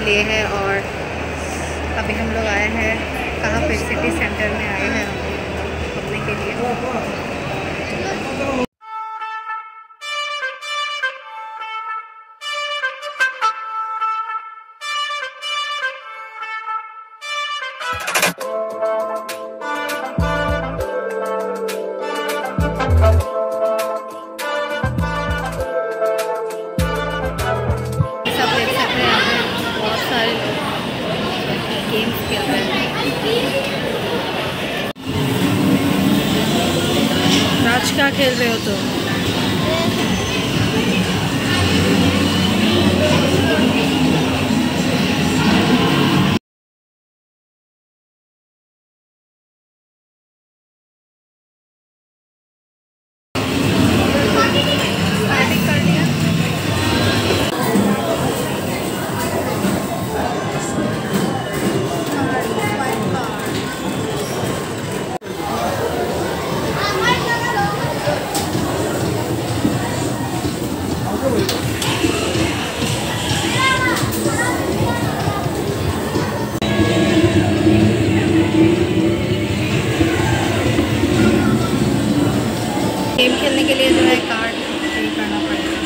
लिए हैं और अभी हम लोग आए हैं कहाँ पे, सिटी सेंटर में आए हैं घूमने के लिए। आज क्या खेल रहे हो तुम? गेम खेलने के लिए जो है कार्ड पे करना पड़ेगा।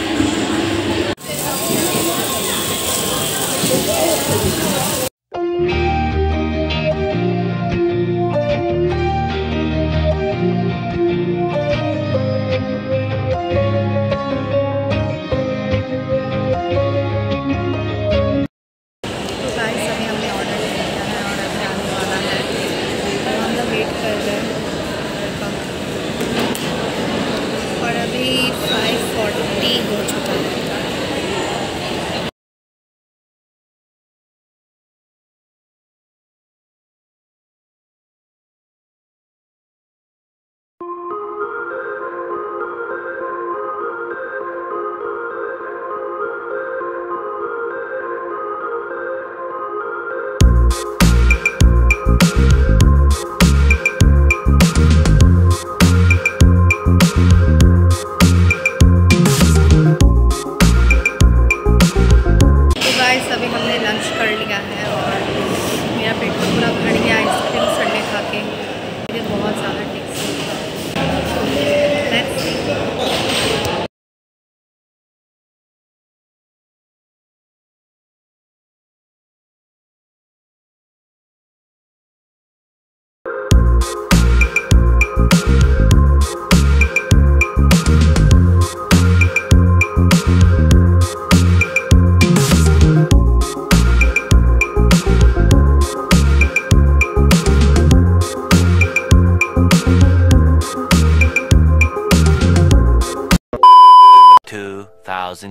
तो गाइस अभी हमने ऑर्डर किया है और अभी आने वाला है, तो हम लोग वेट कर रहे हैं और अभी 5:40 हो चुका है। अभी हमने लंच कर लिया है और मेरा पेट तो पूरा भर गया आइसक्रीम संडे खा के, मुझे बहुत ज़्यादा टेस्टी।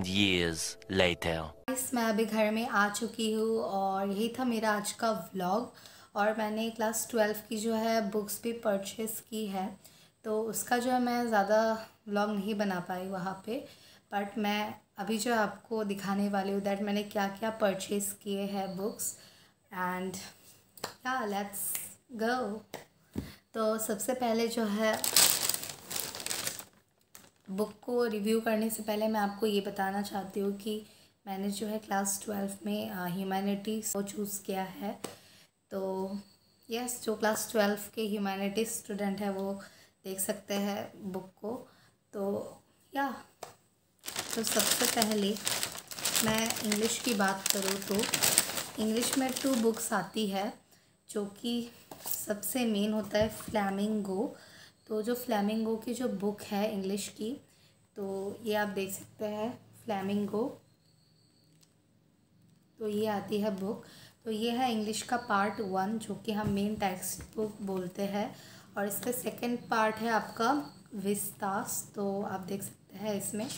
years later. मैं अभी घर में आ चुकी हूँ और यही था मेरा आज का व्लॉग। और मैंने क्लास 12 की जो है बुक्स भी परचेज़ की है, तो उसका जो है मैं ज़्यादा व्लॉग नहीं बना पाई वहाँ पे, बट मैं अभी जो आपको दिखाने वाली हूँ दैट मैंने क्या क्या परचेज़ किए हैं बुक्स। एंड या लेट्स गो। तो सबसे पहले जो है बुक को रिव्यू करने से पहले मैं आपको ये बताना चाहती हूँ कि मैंने जो है क्लास 12 में ह्यूमैनिटीज़ को चूज़ किया है। तो यस, जो क्लास 12 के ह्यूमैनिटीज़ स्टूडेंट है वो देख सकते हैं बुक को। तो या तो सबसे पहले मैं इंग्लिश की बात करूँ तो इंग्लिश में 2 बुक्स आती है, जो कि सबसे मेन होता है फ्लैमिंगो। तो जो फ्लैमिंगो की जो बुक है इंग्लिश की, तो ये आप देख सकते हैं फ्लैमिंगो। तो ये आती है बुक। तो ये है इंग्लिश का पार्ट 1, जो कि हम मेन टेक्स्ट बुक बोलते हैं। और इसका सेकंड पार्ट है आपका विस्तास। तो आप देख सकते हैं इसमें।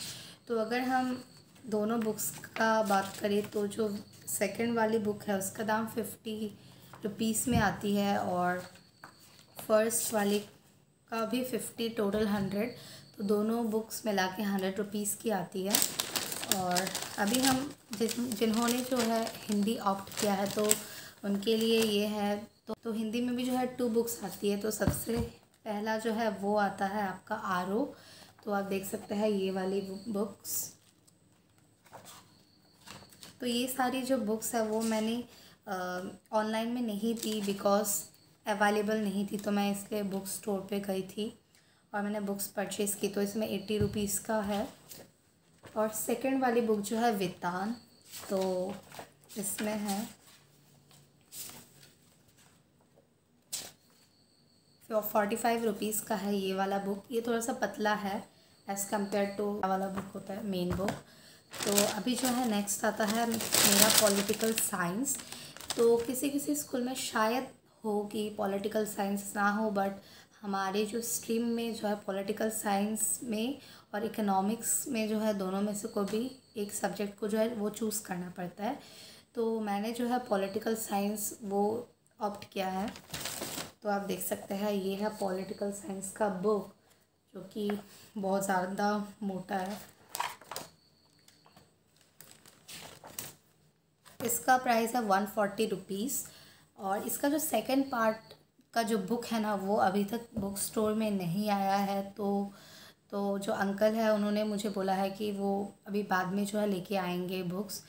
तो अगर हम दोनों बुक्स का बात करें तो जो सेकंड वाली बुक है उसका दाम 50 रुपीज़ में आती है, और फर्स्ट वाली का भी 50, टोटल 100। तो दोनों बुक्स मिला के 100 रुपीज़ की आती है। और अभी हम जिन्होंने जो है हिंदी ऑप्ट किया है तो उनके लिए ये है। तो हिंदी में भी जो है 2 बुक्स आती है। तो सबसे पहला जो है वो आता है आपका आरो। तो आप देख सकते हैं ये वाली बुक्स। तो ये सारी जो बुक्स है वो मैंने ऑनलाइन में नहीं थी, बिकॉज़ अवेलेबल नहीं थी। तो मैं इसलिए बुक स्टोर पे गई थी और मैंने बुक्स परचेज़ की। तो इसमें 80 रुपीज़ का है। और सेकंड वाली बुक जो है वितान, तो इसमें है 45 रुपीज़ का है ये वाला बुक। ये थोड़ा सा पतला है एज़ कम्पेयर टू वाला बुक होता है मेन बुक। तो अभी जो है नेक्स्ट आता है मेरा पॉलिटिकल साइंस। तो किसी किसी स्कूल में शायद हो कि पॉलिटिकल साइंस ना हो, बट हमारे जो स्ट्रीम में जो है पॉलिटिकल साइंस में और इकोनॉमिक्स में जो है दोनों में से कोई भी एक सब्जेक्ट को जो है वो चूज़ करना पड़ता है। तो मैंने जो है पॉलिटिकल साइंस वो ऑप्ट किया है। तो आप देख सकते हैं ये है पॉलिटिकल साइंस का बुक, जो कि बहुत ज़्यादा मोटा है। इसका प्राइस है 140 रुपीज़। और इसका जो सेकंड पार्ट का जो बुक है ना वो अभी तक बुक स्टोर में नहीं आया है। तो जो अंकल है उन्होंने मुझे बोला है कि वो अभी बाद में जो है लेके आएंगे बुक्स।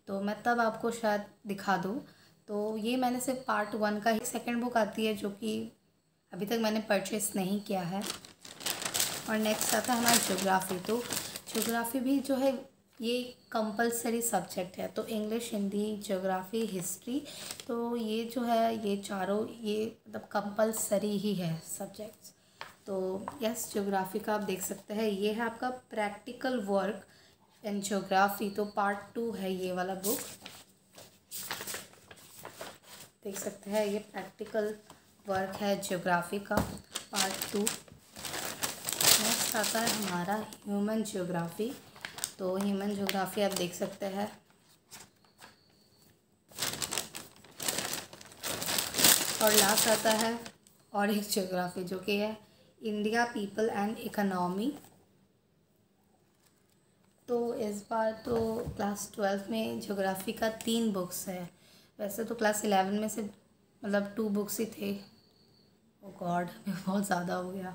तो मैं तब आपको शायद दिखा दूँ। तो ये मैंने सिर्फ पार्ट 1 का ही सेकंड बुक आती है, जो कि अभी तक मैंने परचेस नहीं किया है। और नेक्स्ट आता है हमारा ज्योग्राफी। तो ज्योग्राफी भी जो है ये कंपलसरी सब्जेक्ट है। तो इंग्लिश, हिंदी, ज्योग्राफी, हिस्ट्री, तो ये जो है ये चारों ये मतलब कंपलसरी ही है सब्जेक्ट्स। तो यस, ज्योग्राफी का आप देख सकते हैं ये है आपका प्रैक्टिकल वर्क इन ज्योग्राफी। तो पार्ट 2 है ये वाला बुक। देख सकते हैं ये प्रैक्टिकल वर्क है ज्योग्राफी का पार्ट 2। नेक्स्ट आता है हमारा ह्यूमन ज्योग्राफी। तो ह्यूमन ज्योग्राफी आप देख सकते हैं। और लास्ट आता है और एक ज्योग्राफी, जो कि है इंडिया, पीपल एंड इकोनॉमी। तो इस बार तो क्लास 12 में ज्योग्राफी का 3 बुक्स है। वैसे तो क्लास 11 में से मतलब 2 बुक्स ही थे। ओ गॉड, बहुत ज़्यादा हो गया।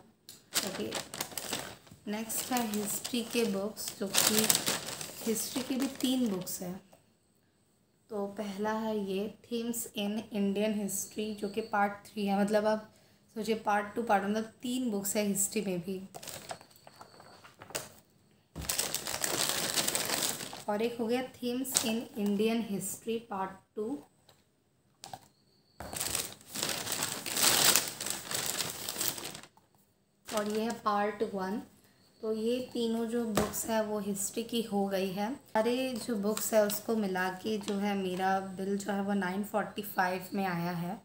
ओके, नेक्स्ट है हिस्ट्री के बुक्स, जो कि हिस्ट्री की भी 3 बुक्स है। तो पहला है ये थीम्स इन इंडियन हिस्ट्री, जो कि पार्ट 3 है। मतलब आप सोचिए पार्ट 2 पार्ट मतलब 3 बुक्स है हिस्ट्री में भी। और एक हो गया themes in Indian history part 2। और ये है पार्ट 1। तो ये तीनों जो बुक्स है वो हिस्ट्री की हो गई है। सारे जो बुक्स है उसको मिला के जो है मेरा बिल जो है वो 945 में आया है।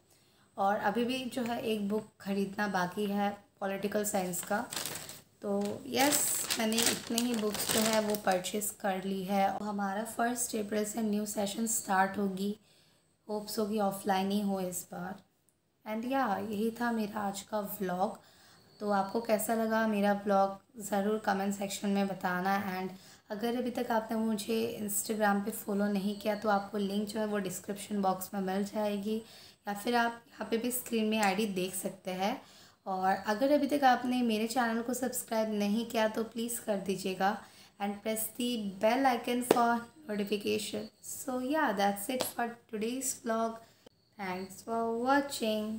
और अभी भी जो है एक बुक ख़रीदना बाकी है पॉलिटिकल साइंस का। तो यस, मैंने इतने ही बुक्स जो है वो परचेज़ कर ली है। और हमारा 1 अप्रैल से न्यू सेशन स्टार्ट होगी। होप्स होगी ऑफलाइन ही हो इस बार। एंड या यही था मेरा आज का व्लॉग। तो आपको कैसा लगा मेरा ब्लॉग ज़रूर कमेंट सेक्शन में बताना। एंड अगर अभी तक आपने मुझे इंस्टाग्राम पे फॉलो नहीं किया तो आपको लिंक जो है वो डिस्क्रिप्शन बॉक्स में मिल जाएगी, या फिर आप यहाँ पे भी स्क्रीन में आईडी देख सकते हैं। और अगर अभी तक आपने मेरे चैनल को सब्सक्राइब नहीं किया तो प्लीज़ कर दीजिएगा and press the bell icon for notification. So या that's it for today's vlog. Thanks for watching.